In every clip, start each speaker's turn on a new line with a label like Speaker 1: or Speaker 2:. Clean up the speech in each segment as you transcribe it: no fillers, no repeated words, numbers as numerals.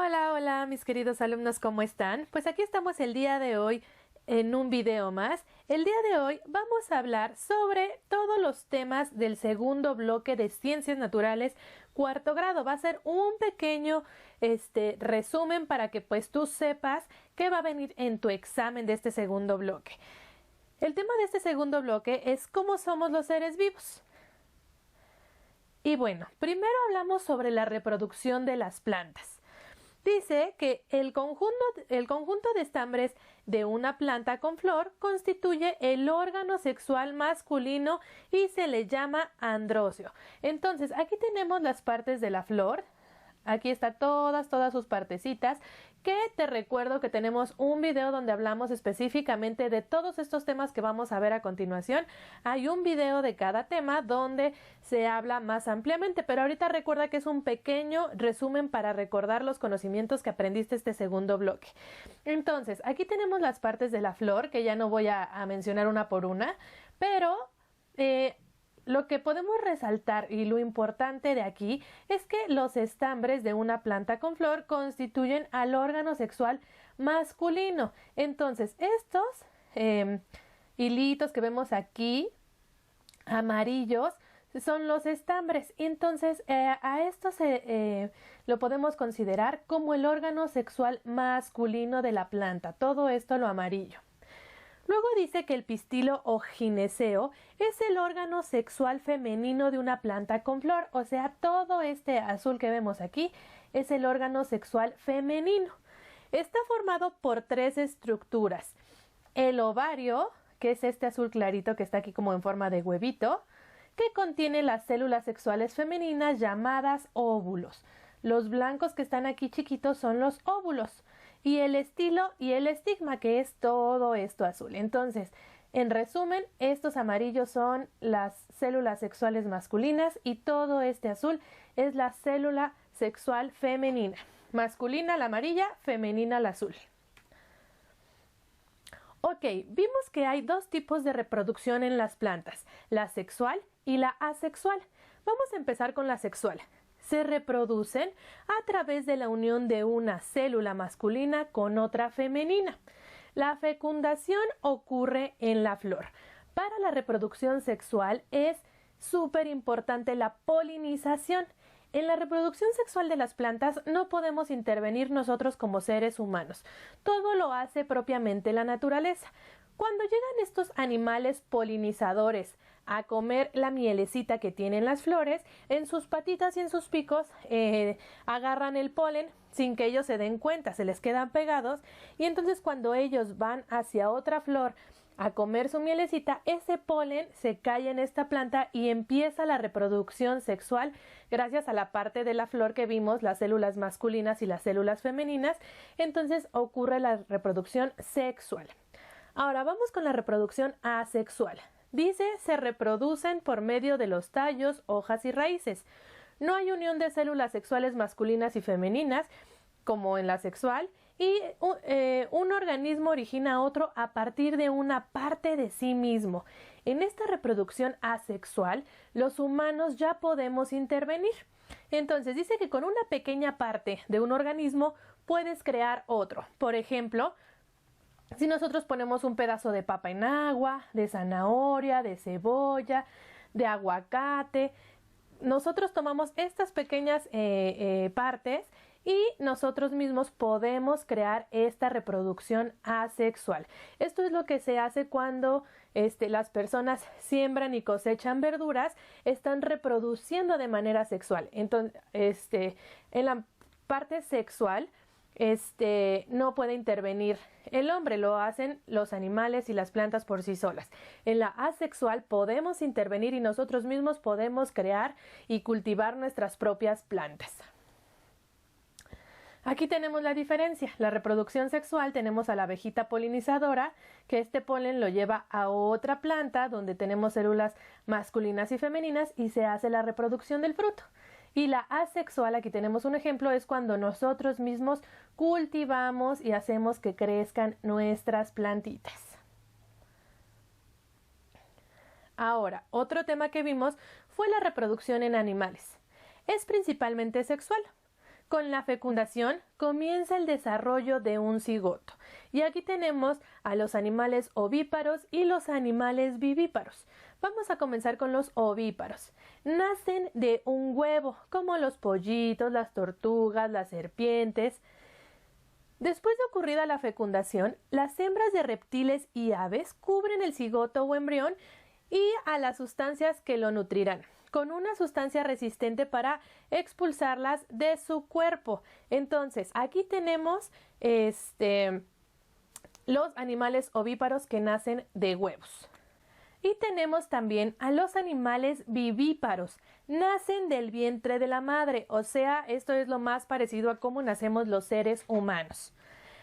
Speaker 1: Hola, hola mis queridos alumnos, ¿cómo están? Pues aquí estamos el día de hoy en un video más. El día de hoy vamos a hablar sobre todos los temas del segundo bloque de Ciencias Naturales, cuarto grado. Va a ser un pequeño resumen para que pues tú sepas qué va a venir en tu examen de este segundo bloque. El tema de este segundo bloque es cómo somos los seres vivos. Y bueno, primero hablamos sobre la reproducción de las plantas. Dice que el conjunto de estambres de una planta con flor constituye el órgano sexual masculino y se le llama androcio. Entonces, aquí tenemos las partes de la flor. Aquí está todas sus partecitas, que te recuerdo que tenemos un video donde hablamos específicamente de todos estos temas que vamos a ver a continuación. Hay un video de cada tema donde se habla más ampliamente, pero ahorita recuerda que es un pequeño resumen para recordar los conocimientos que aprendiste este segundo bloque. Entonces, aquí tenemos las partes de la flor, que ya no voy a mencionar una por una, pero lo que podemos resaltar y lo importante de aquí es que los estambres de una planta con flor constituyen al órgano sexual masculino. Entonces, estos hilitos que vemos aquí, amarillos, son los estambres. Entonces, a esto lo podemos considerar como el órgano sexual masculino de la planta. Todo esto lo amarillo. Luego dice que el pistilo o gineceo es el órgano sexual femenino de una planta con flor, o sea, todo este azul que vemos aquí es el órgano sexual femenino. Está formado por tres estructuras: el ovario, que es este azul clarito que está aquí como en forma de huevito, que contiene las células sexuales femeninas llamadas óvulos. Los blancos que están aquí chiquitos son los óvulos. Y el estilo y el estigma, que es todo esto azul. Entonces, en resumen, estos amarillos son las células sexuales masculinas y todo este azul es la célula sexual femenina. Masculina la amarilla, femenina la azul. Ok, vimos que hay dos tipos de reproducción en las plantas, la sexual y la asexual. Vamos a empezar con la sexual. Se reproducen a través de la unión de una célula masculina con otra femenina. La fecundación ocurre en la flor. Para la reproducción sexual es súper importante la polinización. En la reproducción sexual de las plantas no podemos intervenir nosotros como seres humanos. Todo lo hace propiamente la naturaleza. Cuando llegan estos animales polinizadores a comer la mielecita que tienen las flores, en sus patitas y en sus picos agarran el polen sin que ellos se den cuenta, se les quedan pegados, y entonces cuando ellos van hacia otra flor a comer su mielecita, ese polen se cae en esta planta y empieza la reproducción sexual gracias a la parte de la flor que vimos, las células masculinas y las células femeninas. Entonces ocurre la reproducción sexual. Ahora vamos con la reproducción asexual. Dice, se reproducen por medio de los tallos, hojas y raíces. No hay unión de células sexuales masculinas y femeninas, como en la sexual, y un organismo origina a otro a partir de una parte de sí mismo. En esta reproducción asexual, los humanos ya podemos intervenir. Entonces, dice que con una pequeña parte de un organismo puedes crear otro. Por ejemplo, si nosotros ponemos un pedazo de papa en agua, de zanahoria, de cebolla, de aguacate, nosotros tomamos estas pequeñas partes y nosotros mismos podemos crear esta reproducción asexual. Esto es lo que se hace cuando las personas siembran y cosechan verduras, están reproduciendo de manera sexual. Entonces, en la parte sexual, no puede intervenir el hombre, lo hacen los animales y las plantas por sí solas. En la asexual podemos intervenir y nosotros mismos podemos crear y cultivar nuestras propias plantas. Aquí tenemos la diferencia. La reproducción sexual tenemos a la abejita polinizadora, que este polen lo lleva a otra planta donde tenemos células masculinas y femeninas y se hace la reproducción del fruto. Y la asexual, aquí tenemos un ejemplo, es cuando nosotros mismos cultivamos y hacemos que crezcan nuestras plantitas. Ahora, otro tema que vimos fue la reproducción en animales. Es principalmente sexual. Con la fecundación comienza el desarrollo de un cigoto. Y aquí tenemos a los animales ovíparos y los animales vivíparos. Vamos a comenzar con los ovíparos. Nacen de un huevo, como los pollitos, las tortugas, las serpientes. Después de ocurrida la fecundación, las hembras de reptiles y aves cubren el cigoto o embrión y a las sustancias que lo nutrirán, con una sustancia resistente para expulsarlas de su cuerpo. Entonces, aquí tenemos los animales ovíparos que nacen de huevos. Y tenemos también a los animales vivíparos. Nacen del vientre de la madre, o sea, esto es lo más parecido a cómo nacemos los seres humanos.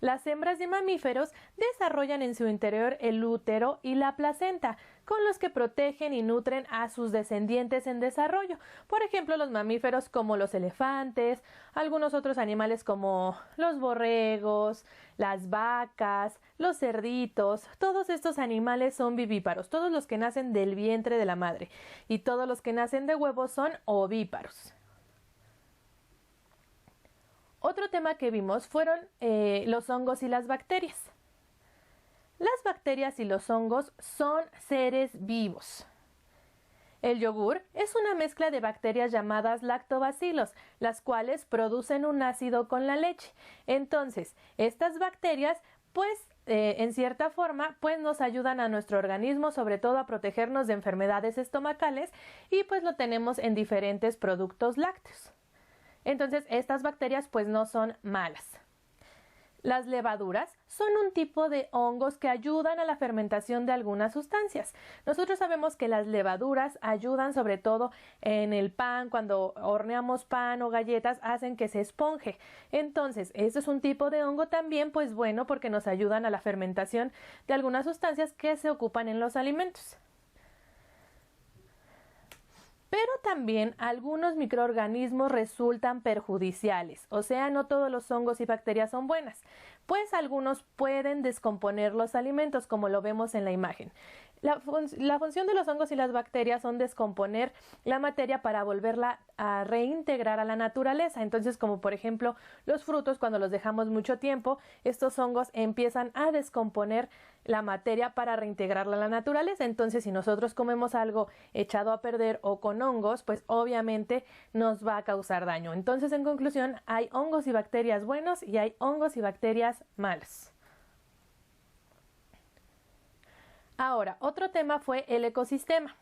Speaker 1: Las hembras de mamíferos desarrollan en su interior el útero y la placenta, con los que protegen y nutren a sus descendientes en desarrollo. Por ejemplo, los mamíferos como los elefantes, algunos otros animales como los borregos, las vacas, los cerditos. Todos estos animales son vivíparos, todos los que nacen del vientre de la madre, y todos los que nacen de huevos son ovíparos. Otro tema que vimos fueron los hongos y las bacterias. Las bacterias y los hongos son seres vivos. El yogur es una mezcla de bacterias llamadas lactobacilos, las cuales producen un ácido con la leche. Entonces, estas bacterias, en cierta forma, nos ayudan a nuestro organismo, sobre todo a protegernos de enfermedades estomacales, y pues lo tenemos en diferentes productos lácteos. Entonces, estas bacterias no son malas. Las levaduras son un tipo de hongos que ayudan a la fermentación de algunas sustancias. Nosotros sabemos que las levaduras ayudan sobre todo en el pan, cuando horneamos pan o galletas, hacen que se esponje. Entonces, este es un tipo de hongo también, bueno, porque nos ayudan a la fermentación de algunas sustancias que se ocupan en los alimentos. Pero también algunos microorganismos resultan perjudiciales, o sea, no todos los hongos y bacterias son buenas, pues algunos pueden descomponer los alimentos, como lo vemos en la imagen. La función de los hongos y las bacterias son descomponer la materia para volverla a reintegrar a la naturaleza. Entonces, como por ejemplo los frutos, cuando los dejamos mucho tiempo, estos hongos empiezan a descomponer la materia para reintegrarla a la naturaleza. Entonces, si nosotros comemos algo echado a perder o con hongos, obviamente nos va a causar daño. Entonces, en conclusión, hay hongos y bacterias buenos y hay hongos y bacterias malos. Ahora, otro tema fue el ecosistema.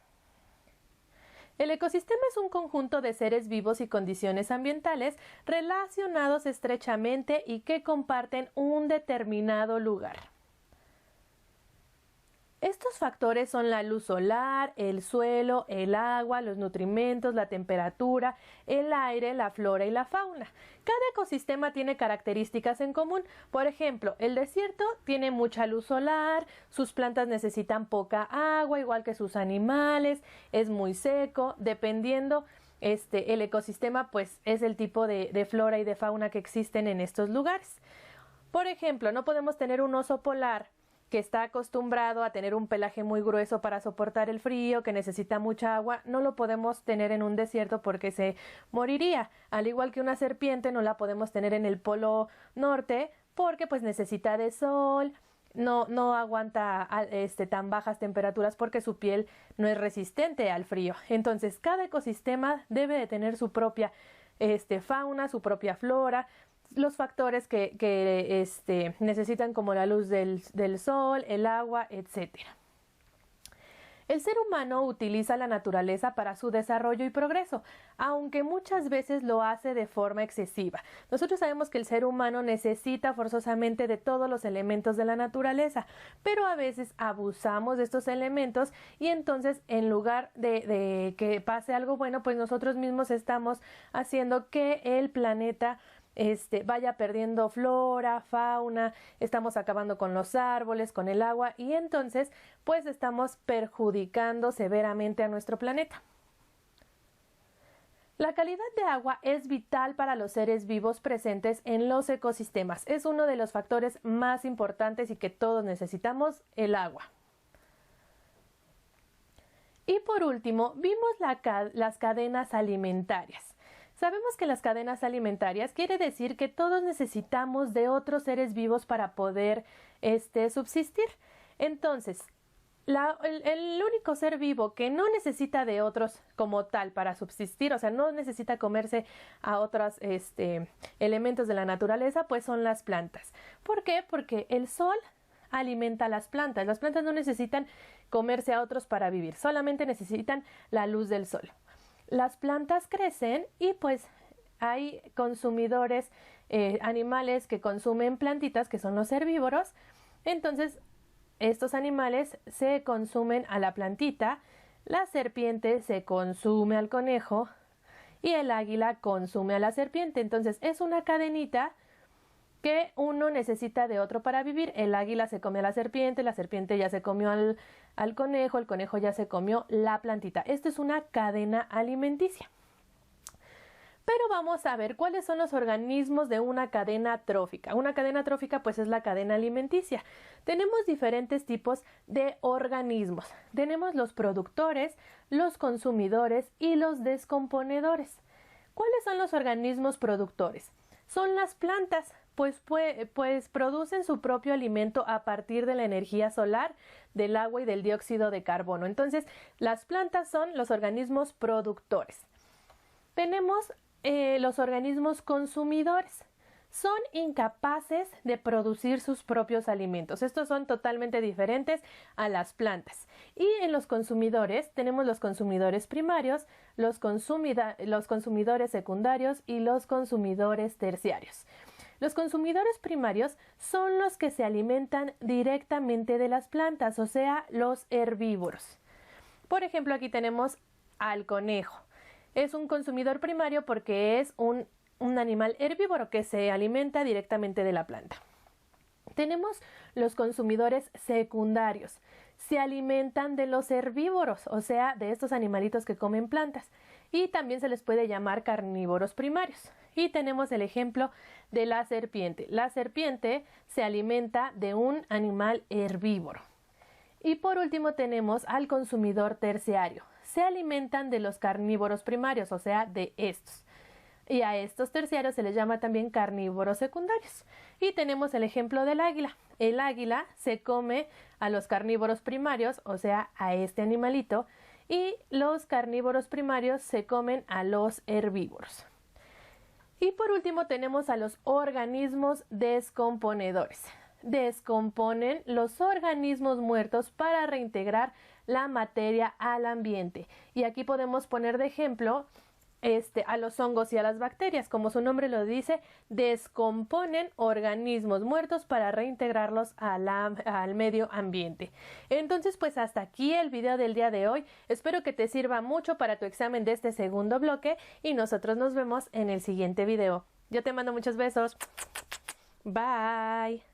Speaker 1: El ecosistema es un conjunto de seres vivos y condiciones ambientales relacionados estrechamente y que comparten un determinado lugar. Estos factores son la luz solar, el suelo, el agua, los nutrimentos, la temperatura, el aire, la flora y la fauna. Cada ecosistema tiene características en común. Por ejemplo, el desierto tiene mucha luz solar, sus plantas necesitan poca agua, igual que sus animales, es muy seco, dependiendo el ecosistema, es el tipo de flora y de fauna que existen en estos lugares. Por ejemplo, no podemos tener un oso polar que está acostumbrado a tener un pelaje muy grueso para soportar el frío, que necesita mucha agua, no lo podemos tener en un desierto porque se moriría. Al igual que una serpiente, no la podemos tener en el polo norte porque necesita de sol, no aguanta tan bajas temperaturas porque su piel no es resistente al frío. Entonces, cada ecosistema debe de tener su propia fauna, su propia flora, los factores que necesitan, como la luz del sol, el agua, etc. El ser humano utiliza la naturaleza para su desarrollo y progreso, aunque muchas veces lo hace de forma excesiva. Nosotros sabemos que el ser humano necesita forzosamente de todos los elementos de la naturaleza, pero a veces abusamos de estos elementos y entonces, en lugar de que pase algo bueno, nosotros mismos estamos haciendo que el planeta vaya perdiendo flora, fauna, estamos acabando con los árboles, con el agua, y entonces estamos perjudicando severamente a nuestro planeta. La calidad de agua es vital para los seres vivos presentes en los ecosistemas. Es uno de los factores más importantes y que todos necesitamos, el agua. Y por último, vimos las cadenas alimentarias. Sabemos que las cadenas alimentarias quiere decir que todos necesitamos de otros seres vivos para poder subsistir. Entonces, el único ser vivo que no necesita de otros como tal para subsistir, o sea, no necesita comerse a otros elementos de la naturaleza, pues son las plantas. ¿Por qué? Porque el sol alimenta a las plantas. Las plantas no necesitan comerse a otros para vivir, solamente necesitan la luz del sol. Las plantas crecen y pues hay consumidores, animales que consumen plantitas, que son los herbívoros. Entonces, estos animales se consumen a la plantita, la serpiente se consume al conejo y el águila consume a la serpiente. Entonces, es una cadenita que uno necesita de otro para vivir. El águila se come a la serpiente ya se comió al conejo, el conejo ya se comió la plantita. Esto es una cadena alimenticia. Pero vamos a ver cuáles son los organismos de una cadena trófica. Una cadena trófica pues es la cadena alimenticia. Tenemos diferentes tipos de organismos. Tenemos los productores, los consumidores y los descomponedores. ¿Cuáles son los organismos productores? Son las plantas, pues producen su propio alimento a partir de la energía solar, del agua y del dióxido de carbono. Entonces, las plantas son los organismos productores. Tenemos los organismos consumidores. Son incapaces de producir sus propios alimentos. Estos son totalmente diferentes a las plantas. Y en los consumidores tenemos los consumidores primarios, los consumidores secundarios y los consumidores terciarios. Los consumidores primarios son los que se alimentan directamente de las plantas, o sea, los herbívoros. Por ejemplo, aquí tenemos al conejo. Es un consumidor primario porque es un animal herbívoro que se alimenta directamente de la planta. Tenemos los consumidores secundarios. Se alimentan de los herbívoros, o sea, de estos animalitos que comen plantas. Y también se les puede llamar carnívoros primarios. Y tenemos el ejemplo de la serpiente. La serpiente se alimenta de un animal herbívoro. Y por último tenemos al consumidor terciario. Se alimentan de los carnívoros primarios, o sea, de estos. Y a estos terciarios se les llama también carnívoros secundarios. Y tenemos el ejemplo del águila. El águila se come a los carnívoros primarios, o sea, a este animalito, y los carnívoros primarios se comen a los herbívoros. Y por último tenemos a los organismos descomponedores. Descomponen los organismos muertos para reintegrar la materia al ambiente. Y aquí podemos poner de ejemplo a los hongos y a las bacterias. Como su nombre lo dice, descomponen organismos muertos para reintegrarlos al medio ambiente. Entonces, pues hasta aquí el video del día de hoy. Espero que te sirva mucho para tu examen de este segundo bloque y nosotros nos vemos en el siguiente video. Yo te mando muchos besos. Bye.